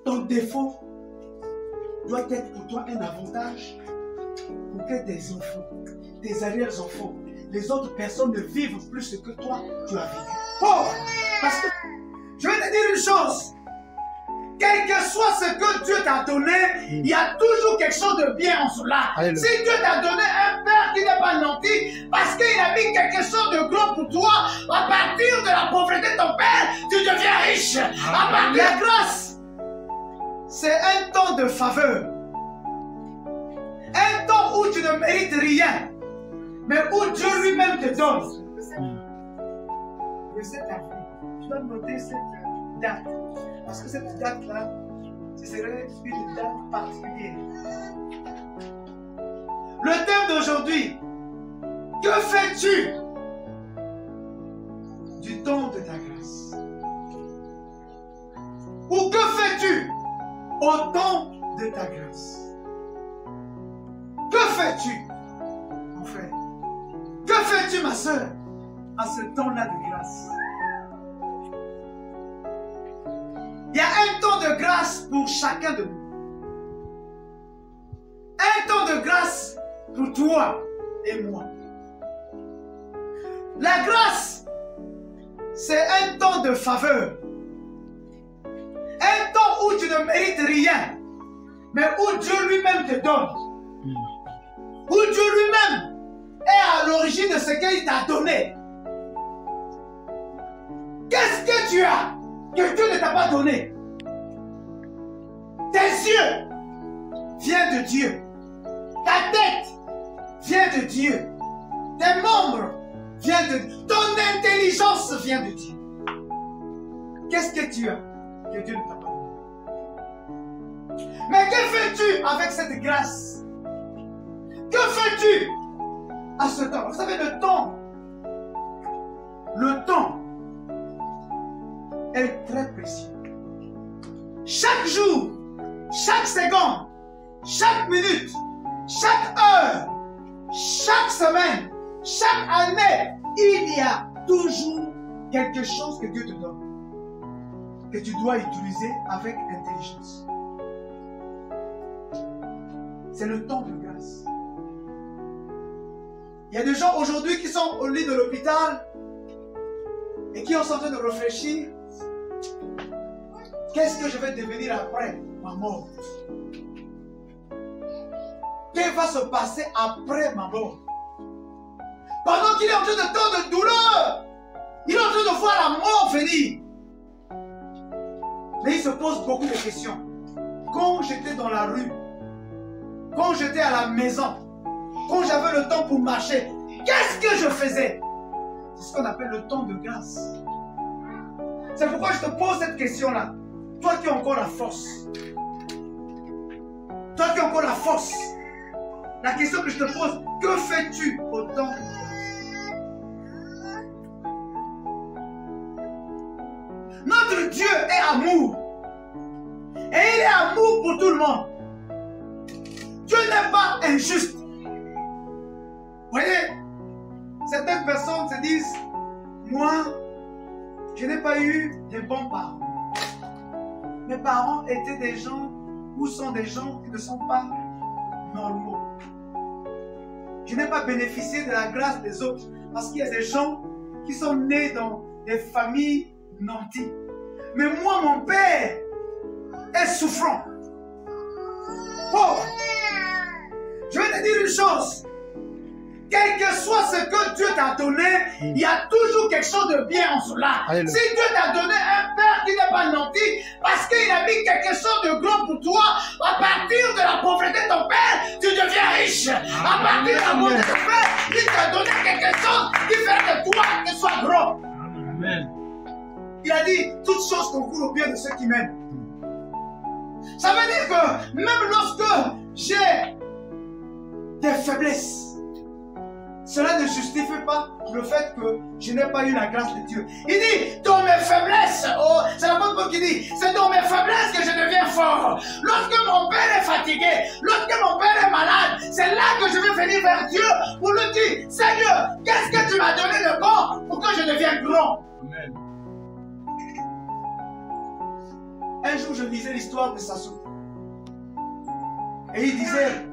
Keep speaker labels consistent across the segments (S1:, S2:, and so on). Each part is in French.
S1: ton défaut doit être pour toi un avantage pour que tes enfants, tes arrière-enfants, les autres personnes ne vivent plus ce que toi, tu as vécu. Oh, parce que je vais te dire une chose. Quel que soit ce que Dieu t'a donné, il y a toujours quelque chose de bien en cela.
S2: Alléluia.
S1: Si Dieu t'a donné un père qui n'est pas nanti, parce qu'il a mis quelque chose de grand pour toi, à partir de la pauvreté de ton père, tu deviens riche. À partir de la grâce, c'est un temps de faveur. Un temps où tu ne mérites rien, mais où Dieu lui-même te donne. De cette année, tu dois noter cette date. Parce que cette date-là, ce serait une date particulière. Le thème d'aujourd'hui, que fais-tu du temps de ta grâce? Ou que fais-tu au temps de ta grâce? Que fais-tu, mon frère? Que fais-tu, ma soeur, à ce temps-là de grâce? Il y a un temps de grâce pour chacun de nous. Un temps de grâce pour toi et moi. La grâce, c'est un temps de faveur. Un temps où tu ne mérites rien, mais où Dieu lui-même te donne. Où Dieu lui-même est à l'origine de ce qu'il t'a donné. Qu'est-ce que tu as que Dieu ne t'a pas donné? Tes yeux viennent de Dieu. Ta tête vient de Dieu. Tes membres viennent de Dieu. Ton intelligence vient de Dieu. Qu'est-ce que tu as que Dieu ne t'a pas donné? Mais que fais-tu avec cette grâce? Que fais-tu à ce temps? Vous savez, le temps est très précieux. Chaque jour, chaque seconde, chaque minute, chaque heure, chaque semaine, chaque année, il y a toujours quelque chose que Dieu te donne, que tu dois utiliser avec intelligence. C'est le temps de grâce. Il y a des gens aujourd'hui qui sont au lit de l'hôpital et qui sont en train de réfléchir. Qu'est-ce que je vais devenir après ma mort? Qu'est-ce qui va se passer après ma mort? Pendant qu'il est en train de temps de douleur, il est en train de voir la mort venir. Mais il se pose beaucoup de questions. Quand j'étais dans la rue, quand j'étais à la maison, quand j'avais le temps pour marcher, qu'est-ce que je faisais? C'est ce qu'on appelle le temps de grâce. C'est pourquoi je te pose cette question-là. Toi qui as encore la force. Toi qui as encore la force. La question que je te pose, que fais-tu au temps de grâce? Notre Dieu est amour. Et il est amour pour tout le monde. Dieu n'est pas injuste. Vous voyez, certaines personnes se disent, moi, je n'ai pas eu de bons parents. Mes parents étaient des gens ou sont des gens qui ne sont pas normaux. Je n'ai pas bénéficié de la grâce des autres parce qu'il y a des gens qui sont nés dans des familles nanties. Mais moi, mon père est souffrant. Pauvre. Je vais te dire une chose. Quel que soit ce que Dieu t'a donné, il y a toujours quelque chose de bien en cela.
S2: Alléluia.
S1: Si Dieu t'a donné un père qui n'est pas nanti, parce qu'il a mis quelque chose de grand pour toi, à partir de la pauvreté de ton père, tu deviens riche. À partir de la pauvreté de ton père, il t'a donné quelque chose qui fait de toi que tu sois grand.
S2: Amen.
S1: Il a dit, toutes choses concourent au bien de ceux qui m'aiment. Ça veut dire que même lorsque j'ai des faiblesses, cela ne justifie pas le fait que je n'ai pas eu la grâce de Dieu. Il dit, dans mes faiblesses, oh, c'est l'apôtre Paul qui dit, c'est dans mes faiblesses que je deviens fort. Lorsque mon père est fatigué, lorsque mon père est malade, c'est là que je vais venir vers Dieu pour lui dire, Seigneur, qu'est-ce que tu m'as donné de bon pour que je devienne grand?
S2: Amen.
S1: Un jour, je lisais l'histoire de Sassou. Et il disait,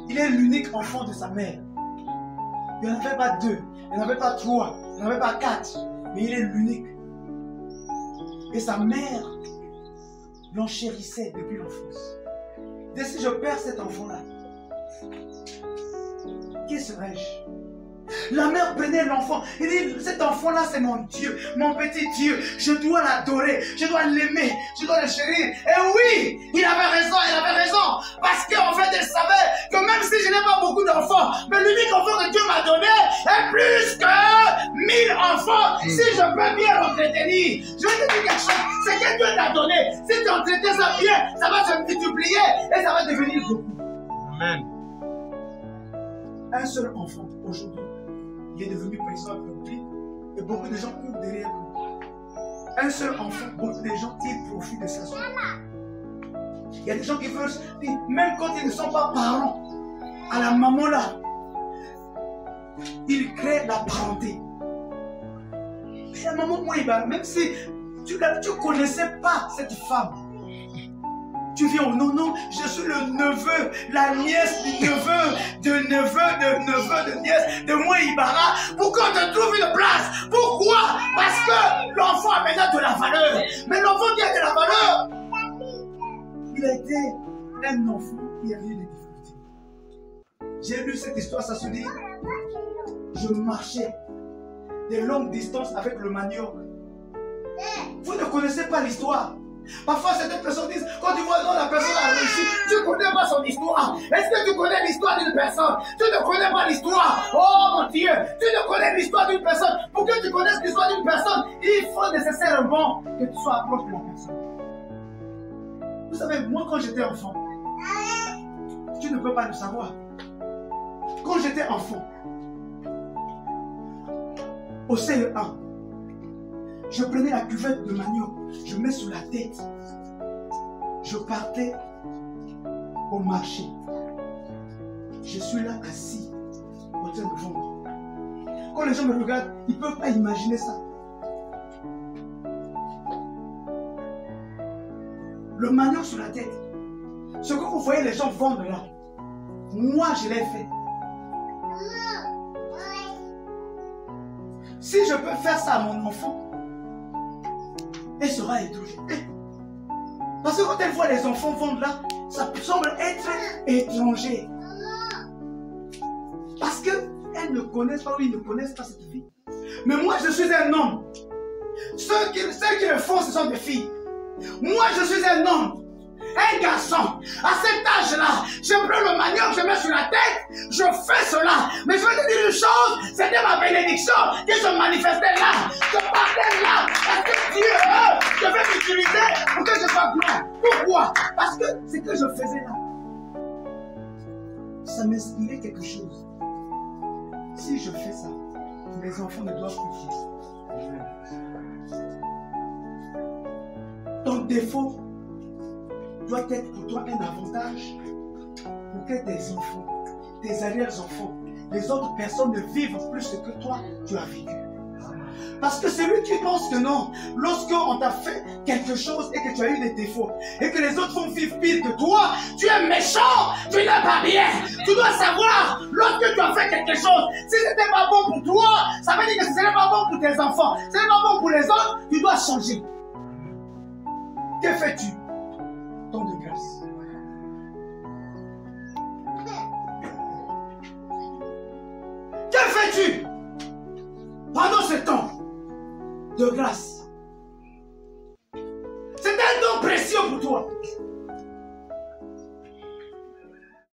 S1: il est l'unique enfant de sa mère. Il n'y en avait pas 2, il n'y en avait pas 3, il n'y en avait pas 4, mais il est l'unique. Et sa mère l'enchérissait depuis l'enfance. Et si je perds cet enfant-là, qui serais-je? La mère prenait l'enfant. Il dit, cet enfant-là, c'est mon Dieu, mon petit Dieu. Je dois l'adorer, je dois l'aimer, je dois le chérir. Et oui, il avait raison. Parce qu'en fait, elle savait que même si je n'ai pas beaucoup d'enfants, mais l'unique enfant que Dieu m'a donné est plus que 1000 enfants. Si je peux bien l'entretenir, je vais te dire quelque chose. C'est que Dieu t'a donné. Si tu entretiens ça bien, ça va se multiplier et ça va devenir beaucoup.
S2: Amen.
S1: Un seul enfant, aujourd'hui, il est devenu président de la République et beaucoup de gens courent derrière lui. Un seul enfant, beaucoup de gens tirent profit de sa soeur. Il y a des gens qui veulent, même quand ils ne sont pas parents, à la maman là, ils créent la parenté. Mais la maman, moi, même si tu ne connaissais pas cette femme, tu viens au non, je suis le neveu, la nièce du neveu, de nièce, de moi Ibarra, pour qu'on te trouve une place. Pourquoi? Parce que l'enfant a maintenant de la valeur. Mais l'enfant qui a de la valeur, il a été un enfant qui a eu des difficultés. J'ai lu cette histoire, ça se dit, je marchais des longues distances avec le manioc. Vous ne connaissez pas l'histoire. Parfois, certaines personnes disent, quand tu vois non, la personne a réussi, tu ne connais pas son histoire. Est-ce que tu connais l'histoire d'une personne? Tu ne connais pas l'histoire. Oh mon Dieu, tu ne connais l'histoire d'une personne. Pour que tu connaisses l'histoire d'une personne, il faut nécessairement que tu sois proche de la personne. Vous savez, moi quand j'étais enfant, tu ne peux pas le savoir. Quand j'étais enfant, au CE1, je prenais la cuvette de manioc, je mets sous la tête. Je partais au marché. Je suis là assis, en train de vendre. Quand les gens me regardent, ils ne peuvent pas imaginer ça. Le manioc sur la tête. Ce que vous voyez les gens vendre là, moi je l'ai fait. Si je peux faire ça à mon enfant, elle sera étrangère. Parce que quand elle voit les enfants vendre là, ça semble être étranger. Parce qu'elles ne connaissent pas ou ils ne connaissent pas cette vie. Mais moi, je suis un homme. Celles qui le font, ce sont des filles. Moi, je suis un homme. Un garçon, à cet âge-là, je prends le manioc, je mets sur la tête, je fais cela. Mais je vais te dire une chose, c'était ma bénédiction que je manifestais là. Je partais là, parce que Dieu devait m'utiliser pour que je sois gloire. Pourquoi? Parce que ce que je faisais là, ça m'inspirait quelque chose. Si je fais ça, mes enfants ne doivent plus vivre. Ton défaut doit être pour toi un avantage pour que tes enfants, tes arrière-enfants, les autres personnes ne vivent plus ce que toi, tu as vécu. Parce que celui qui pense que non, lorsqu'on t'a fait quelque chose et que tu as eu des défauts et que les autres vont vivre pire que toi, tu es méchant, tu n'es pas bien. Tu dois savoir, lorsque tu as fait quelque chose, si ce n'était pas bon pour toi, ça veut dire que ce n'est pas bon pour tes enfants, ce n'est pas bon pour les autres, tu dois changer. Que fais-tu? Temps de grâce. Que fais-tu pendant ce temps de grâce? C'est un don précieux pour toi.